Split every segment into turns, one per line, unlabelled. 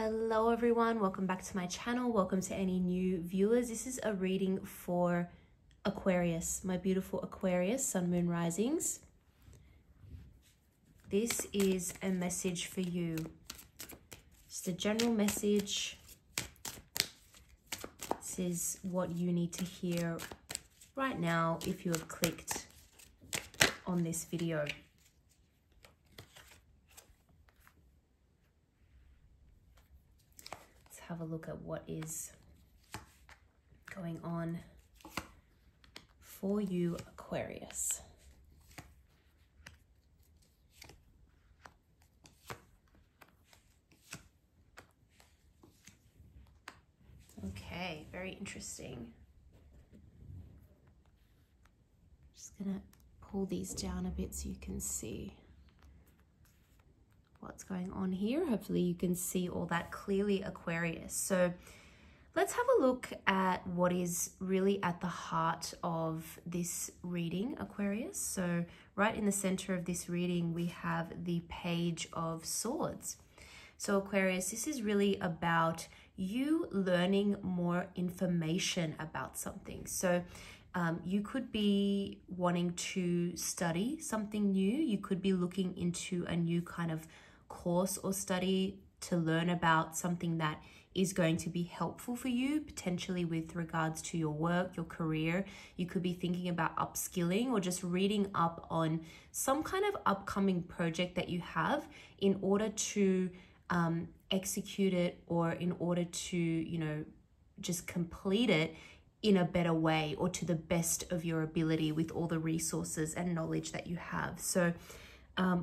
Hello everyone, welcome back to my channel. Welcome to any new viewers. This is a reading for Aquarius, my beautiful Aquarius, Sun, Moon, Risings. This is a message for you. Just a general message. This is what you need to hear right now if you have clicked on this video. Have a look at what is going on for you, Aquarius. Okay, very interesting. Just gonna pull these down a bit so you can see what's going on here. Hopefully you can see all that clearly, Aquarius. So let's have a look at what is really at the heart of this reading, Aquarius. So right in the center of this reading, we have the Page of Swords. So Aquarius, this is really about you learning more information about something. So you could be wanting to study something new. You could be looking into a new kind of course or study to learn about something that is going to be helpful for you, potentially with regards to your work, your career. You could be thinking about upskilling or just reading up on some kind of upcoming project that you have in order to execute it, or in order to, just complete it in a better way or to the best of your ability with all the resources and knowledge that you have. So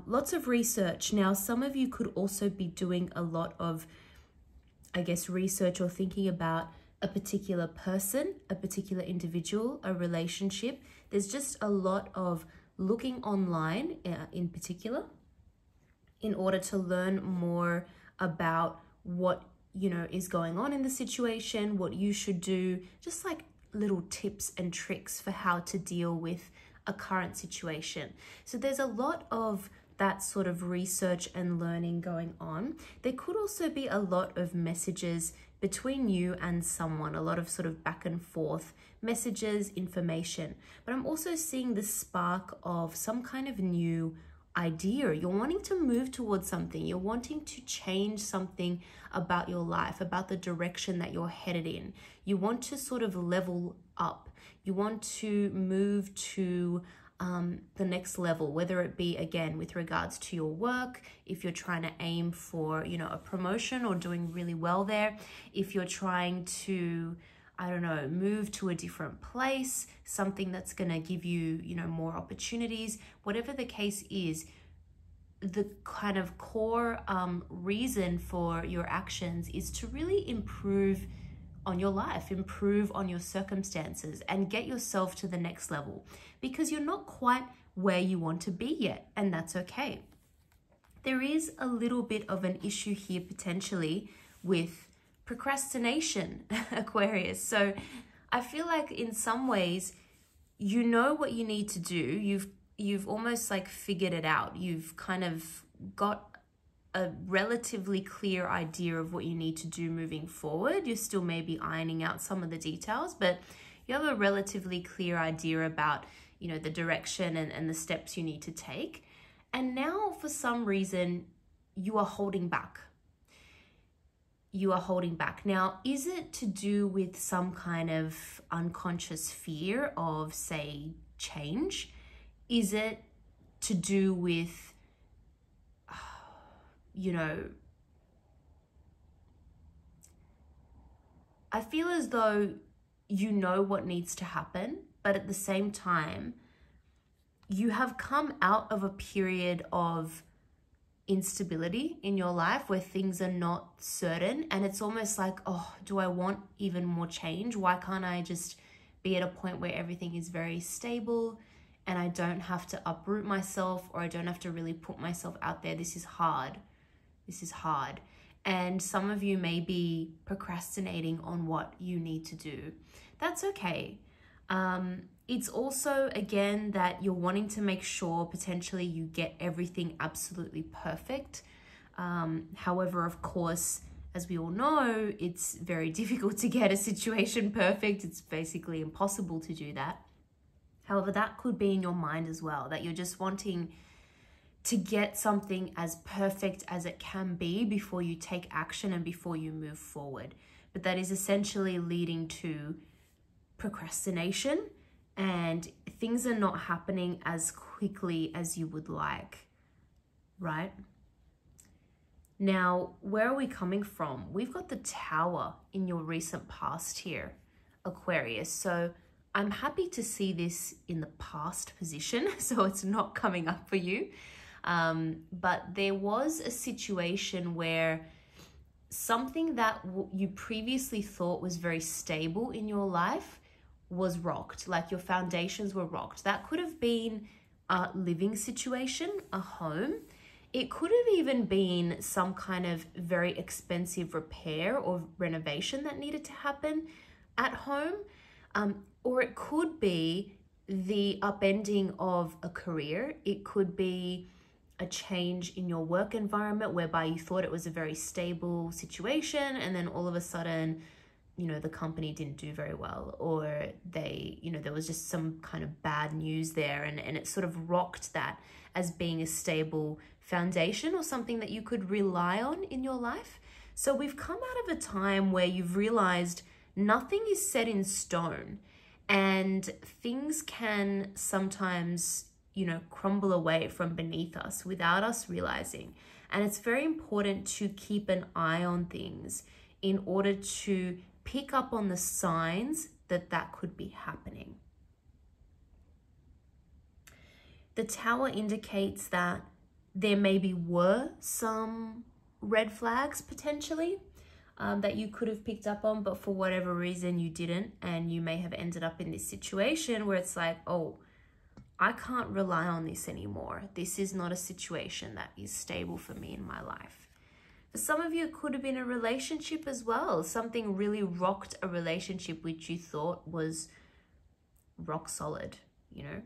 lots of research. Now, some of you could also be doing a lot of, research or thinking about a particular person, a particular individual, a relationship. There's just a lot of looking online in particular in order to learn more about what, is going on in the situation, what you should do, just like little tips and tricks for how to deal with a current situation. So there's a lot of that sort of research and learning going on. There could also be a lot of messages between you and someone, a lot of sort of back and forth messages, information. But I'm also seeing the spark of some kind of new idea. You're wanting to move towards something. You're wanting to change something about your life, about the direction that you're headed in. You want to sort of level up. You want to move to the next level, whether it be, again, with regards to your work, if you're trying to aim for, a promotion or doing really well there, if you're trying to, move to a different place, something that's going to give you, more opportunities, whatever the case is, the kind of core reason for your actions is to really improve on your life, improve on your circumstances, and get yourself to the next level, because you're not quite where you want to be yet, and that's okay. There is a little bit of an issue here potentially with procrastination, Aquarius. So I feel like in some ways, you know what you need to do. You've almost like figured it out. You've kind of got a relatively clear idea of what you need to do moving forward. You're still maybe ironing out some of the details, but you have a relatively clear idea about, the direction and the steps you need to take. And now for some reason, you are holding back. You are holding back. Now, is it to do with some kind of unconscious fear of, say, change? Is it to do with I feel as though you know what needs to happen, but at the same time, you have come out of a period of instability in your life where things are not certain, and it's almost like, oh, do I want even more change? Why can't I just be at a point where everything is very stable and I don't have to uproot myself, or I don't have to really put myself out there? This is hard. This is hard. And some of you may be procrastinating on what you need to do. That's okay. It's also, again, that you're wanting to make sure potentially you get everything absolutely perfect. However, of course, as we all know, it's very difficult to get a situation perfect. It's basically impossible to do that. However, that could be in your mind as well, that you're just wanting to get something as perfect as it can be before you take action and before you move forward. But that is essentially leading to procrastination, and things are not happening as quickly as you would like, right? Now, where are we coming from? We've got the Tower in your recent past here, Aquarius. So I'm happy to see this in the past position, so it's not coming up for you. But there was a situation where something that you previously thought was very stable in your life was rocked, like your foundations were rocked. That could have been a living situation, a home. It could have even been some kind of very expensive repair or renovation that needed to happen at home. Or it could be the upending of a career. It could be a change in your work environment whereby you thought it was a very stable situation, and then all of a sudden, you know, the company didn't do very well, or they, you know, there was just some kind of bad news there, and it sort of rocked that as being a stable foundation or something that you could rely on in your life. So we've come out of a time where you've realized nothing is set in stone, and things can sometimes, you know, crumble away from beneath us without us realizing. And it's very important to keep an eye on things in order to pick up on the signs that that could be happening. The Tower indicates that there maybe were some red flags potentially that you could have picked up on, but for whatever reason you didn't, and you may have ended up in this situation where it's like, oh, I can't rely on this anymore. This is not a situation that is stable for me in my life. For some of you, it could have been a relationship as well. Something really rocked a relationship which you thought was rock solid, you know.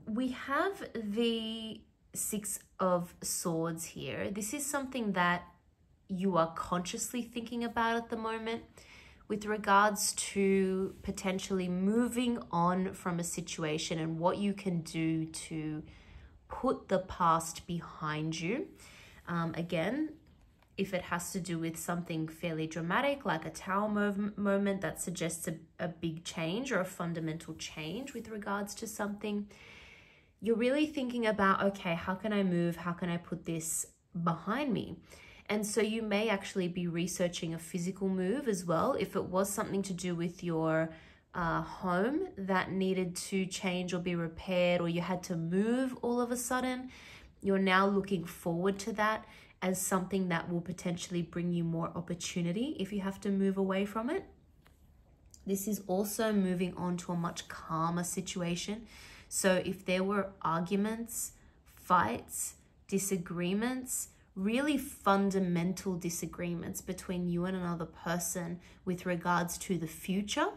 We have the Six of Swords here. This is something that you are consciously thinking about at the moment with regards to potentially moving on from a situation and what you can do to put the past behind you. Again, if it has to do with something fairly dramatic like a Tower moment that suggests a big change or a fundamental change with regards to something, you're really thinking about, okay, how can I move? How can I put this behind me? And so you may actually be researching a physical move as well. If it was something to do with your home that needed to change or be repaired, or you had to move all of a sudden, you're now looking forward to that as something that will potentially bring you more opportunity if you have to move away from it. This is also moving on to a much calmer situation. So if there were arguments, fights, disagreements, really fundamental disagreements between you and another person with regards to the future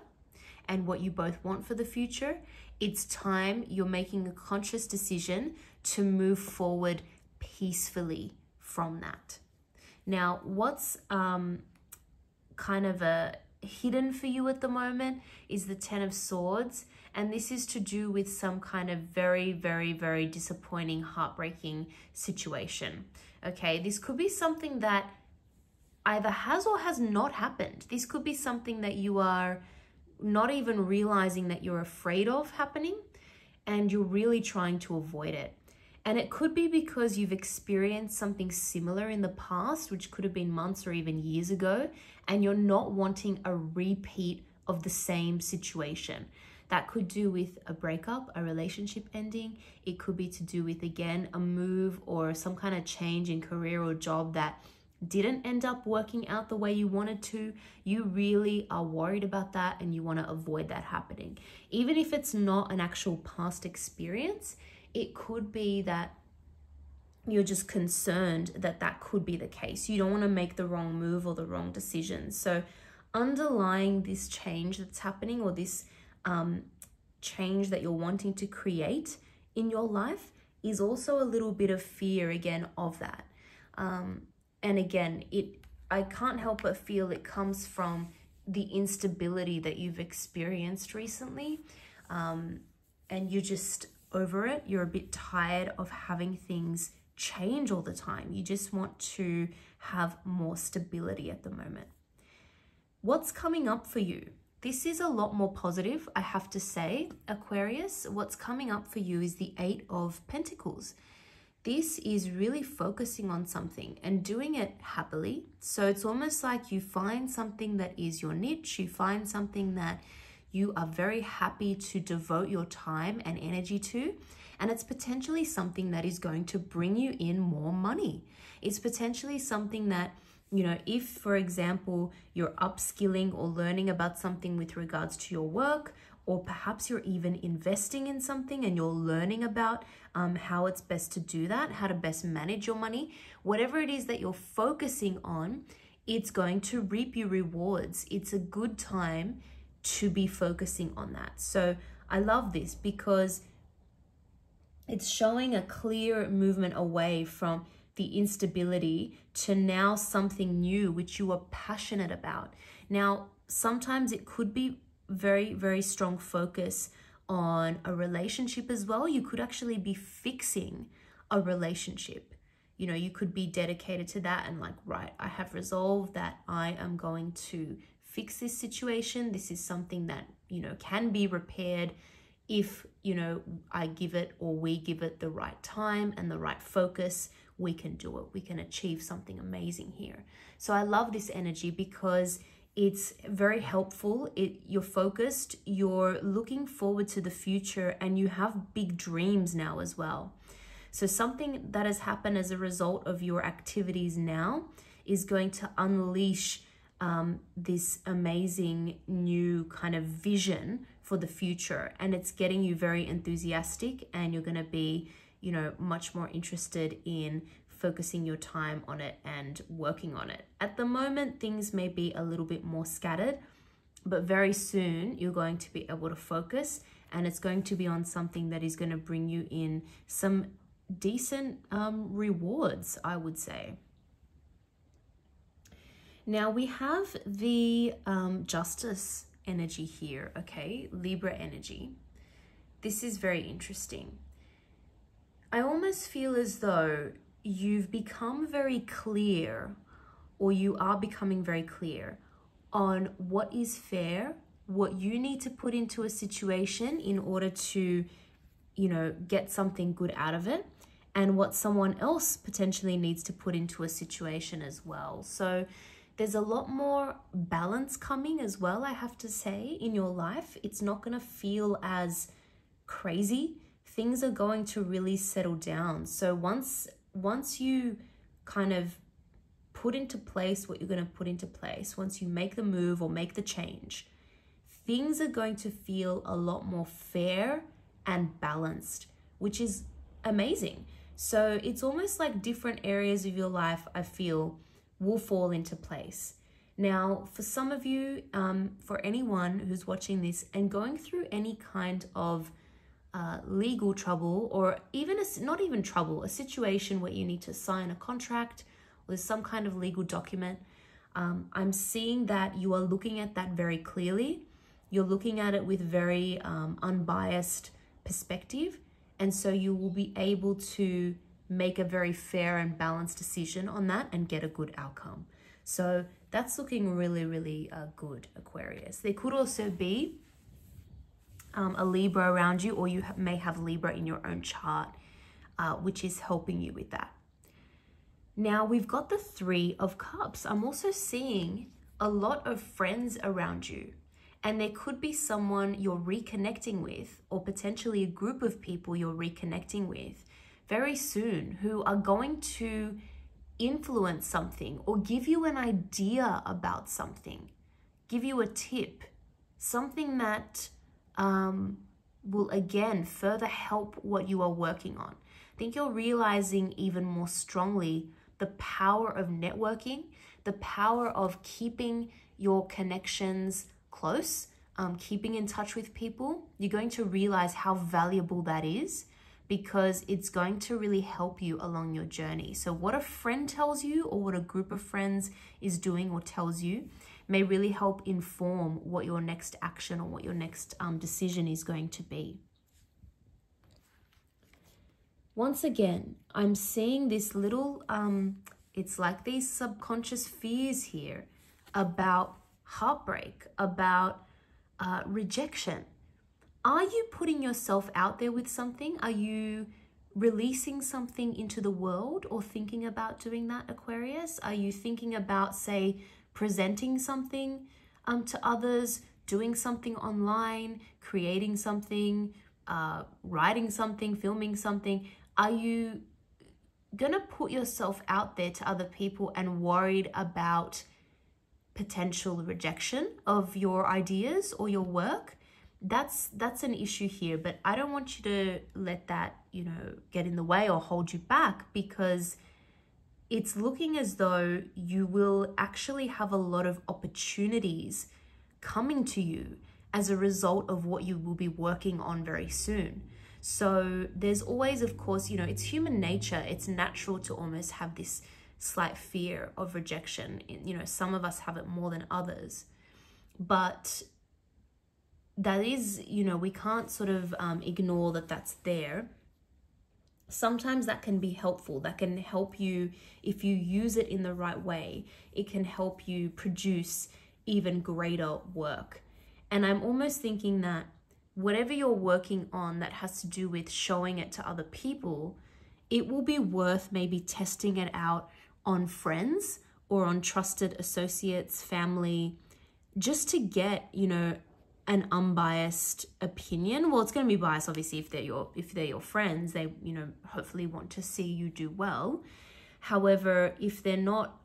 and what you both want for the future, it's time you're making a conscious decision to move forward peacefully from that. Now, what's kind of hidden for you at the moment is the Ten of Swords, and this is to do with some kind of very, very, very disappointing, heartbreaking situation. Okay, this could be something that either has or has not happened. This could be something that you are not even realizing that you're afraid of happening, and you're really trying to avoid it. And it could be because you've experienced something similar in the past, which could have been months or even years ago, and you're not wanting a repeat of the same situation. That could do with a breakup, a relationship ending. It could be to do with, again, a move or some kind of change in career or job that didn't end up working out the way you wanted to. You really are worried about that and you want to avoid that happening. Even if it's not an actual past experience, it could be that you're just concerned that that could be the case. You don't want to make the wrong move or the wrong decision. So underlying this change that's happening, or this change that you're wanting to create in your life, is also a little bit of fear again of that. And again, I can't help but feel it comes from the instability that you've experienced recently. And you're just over it. You're a bit tired of having things change all the time. You just want to have more stability at the moment. What's coming up for you? This is a lot more positive, I have to say, Aquarius. What's coming up for you is the 8 of Pentacles. This is really focusing on something and doing it happily. So it's almost like you find something that is your niche. You find something that you are very happy to devote your time and energy to. And it's potentially something that is going to bring you in more money. It's potentially something that, you know, if, for example, you're upskilling or learning about something with regards to your work, or perhaps you're even investing in something and you're learning about how it's best to do that, how to best manage your money, whatever it is that you're focusing on, it's going to reap you rewards. It's a good time to be focusing on that. So I love this because it's showing a clear movement away from the instability to now something new, which you are passionate about. Now, sometimes it could be very, very strong focus on a relationship as well. You could actually be fixing a relationship. You know, you could be dedicated to that and like, right, I have resolved that I am going to fix this situation. This is something that, you know, can be repaired if, you know, I give it or we give it the right time and the right focus. We can do it. We can achieve something amazing here. So I love this energy because it's very helpful. You're focused, you're looking forward to the future, and you have big dreams now as well. So something that has happened as a result of your activities now is going to unleash this amazing new kind of vision for the future. And it's getting you very enthusiastic, and you're going to be, you know, much more interested in focusing your time on it and working on it. At the moment, things may be a little bit more scattered, but very soon you're going to be able to focus, and it's going to be on something that is going to bring you in some decent rewards, I would say. Now we have the Justice energy here, okay? Libra energy. This is very interesting. I almost feel as though you've become very clear, or you are becoming very clear on what is fair, what you need to put into a situation in order to, you know, get something good out of it, and what someone else potentially needs to put into a situation as well. So there's a lot more balance coming as well, I have to say, in your life. It's not going to feel as crazy. Things are going to really settle down. So once you kind of put into place what you're going to put into place, once you make the move or make the change, things are going to feel a lot more fair and balanced, which is amazing. So it's almost like different areas of your life, I feel, will fall into place. Now, for some of you, for anyone who's watching this and going through any kind of legal trouble, or even not even trouble, a situation where you need to sign a contract or some kind of legal document, I'm seeing that you are looking at that very clearly. You're looking at it with very unbiased perspective, and so you will be able to make a very fair and balanced decision on that and get a good outcome. So that's looking really, really good, Aquarius. There could also be a Libra around you, or you may have Libra in your own chart, which is helping you with that. Now we've got the 3 of Cups. I'm also seeing a lot of friends around you, and there could be someone you're reconnecting with, or potentially a group of people you're reconnecting with very soon, who are going to influence something or give you an idea about something, give you a tip, something that will again further help what you are working on. I think you're realizing even more strongly the power of networking, the power of keeping your connections close, keeping in touch with people. You're going to realize how valuable that is, because it's going to really help you along your journey. So what a friend tells you or what a group of friends is doing or tells you may really help inform what your next action or what your next decision is going to be. Once again, I'm seeing this little, it's like these subconscious fears here about heartbreak, about rejection. Are you putting yourself out there with something? Are you releasing something into the world or thinking about doing that, Aquarius? Are you thinking about, say, presenting something to others, doing something online, creating something, writing something, filming something? Are you gonna put yourself out there to other people and worried about potential rejection of your ideas or your work? That's an issue here, but I don't want you to let that, get in the way or hold you back, because it's looking as though you will actually have a lot of opportunities coming to you as a result of what you will be working on very soon. So there's always, of course, it's human nature. It's natural to almost have this slight fear of rejection. Some of us have it more than others, but that is, we can't sort of ignore that that's there. Sometimes that can be helpful. That can help you if you use it in the right way. It can help you produce even greater work. And I'm almost thinking that whatever you're working on that has to do with showing it to other people, it will be worth maybe testing it out on friends or on trusted associates, family, just to get, an unbiased opinion. Well, it's going to be biased, obviously, if they're your friends. They, hopefully want to see you do well. However, if they're not,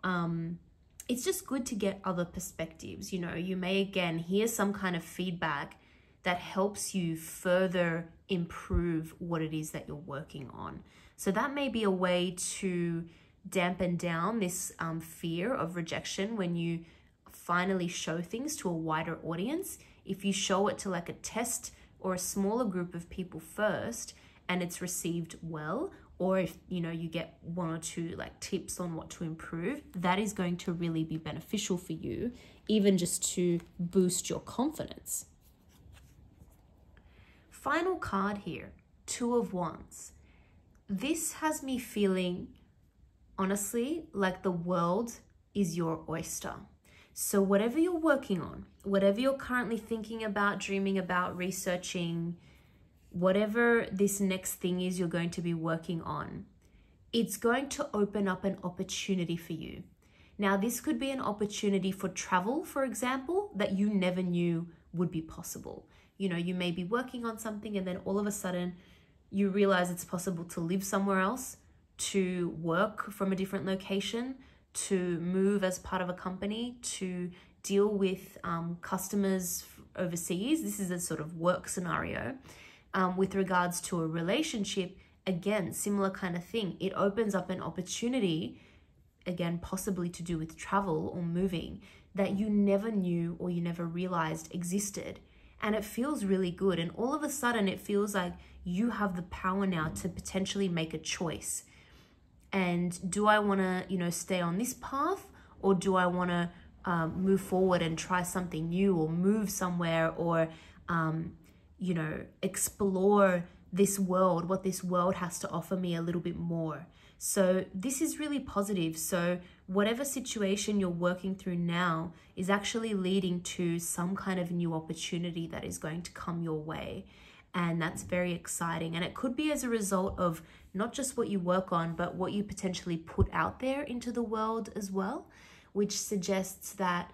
it's just good to get other perspectives. You may again hear some kind of feedback that helps you further improve what it is that you're working on. So that may be a way to dampen down this fear of rejection when you finally show things to a wider audience. If you show it to like a test or a smaller group of people first and it's received well, or if you get one or two like tips on what to improve, that is going to really be beneficial for you, even just to boost your confidence. Final card here, Two of Wands. This has me feeling, honestly, like the world is your oyster. So whatever you're working on, whatever you're currently thinking about, dreaming about, researching, whatever this next thing is you're going to be working on, it's going to open up an opportunity for you. Now, this could be an opportunity for travel, for example, that you never knew would be possible. You may be working on something and then all of a sudden you realize it's possible to live somewhere else, to work from a different location, to move as part of a company, to deal with customers overseas. This is a sort of work scenario. With regards to a relationship, again, similar kind of thing. It opens up an opportunity, again, possibly to do with travel or moving, that you never knew or you never realized existed. And it feels really good. And all of a sudden, it feels like you have the power now to potentially make a choice. And do I want to, stay on this path, or do I want to move forward and try something new, or move somewhere, or, explore this world, what this world has to offer me a little bit more. So this is really positive. So whatever situation you're working through now is actually leading to some kind of new opportunity that is going to come your way. And that's very exciting. And it could be as a result of not just what you work on, but what you potentially put out there into the world as well, which suggests that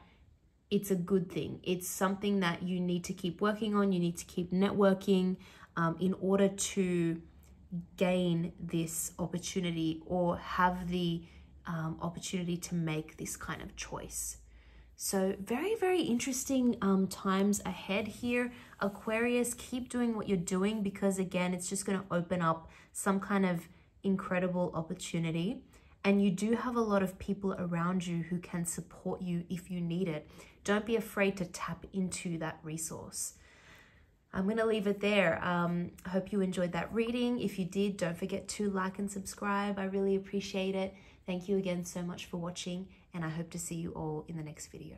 it's a good thing. It's something that you need to keep working on. You need to keep networking in order to gain this opportunity or have the opportunity to make this kind of choice. So very, very interesting times ahead here. Aquarius, keep doing what you're doing, because again, it's just going to open up some kind of incredible opportunity. And you do have a lot of people around you who can support you if you need it. Don't be afraid to tap into that resource. I'm going to leave it there. I hope you enjoyed that reading. If you did, don't forget to like and subscribe. I really appreciate it. Thank you again so much for watching, and I hope to see you all in the next video.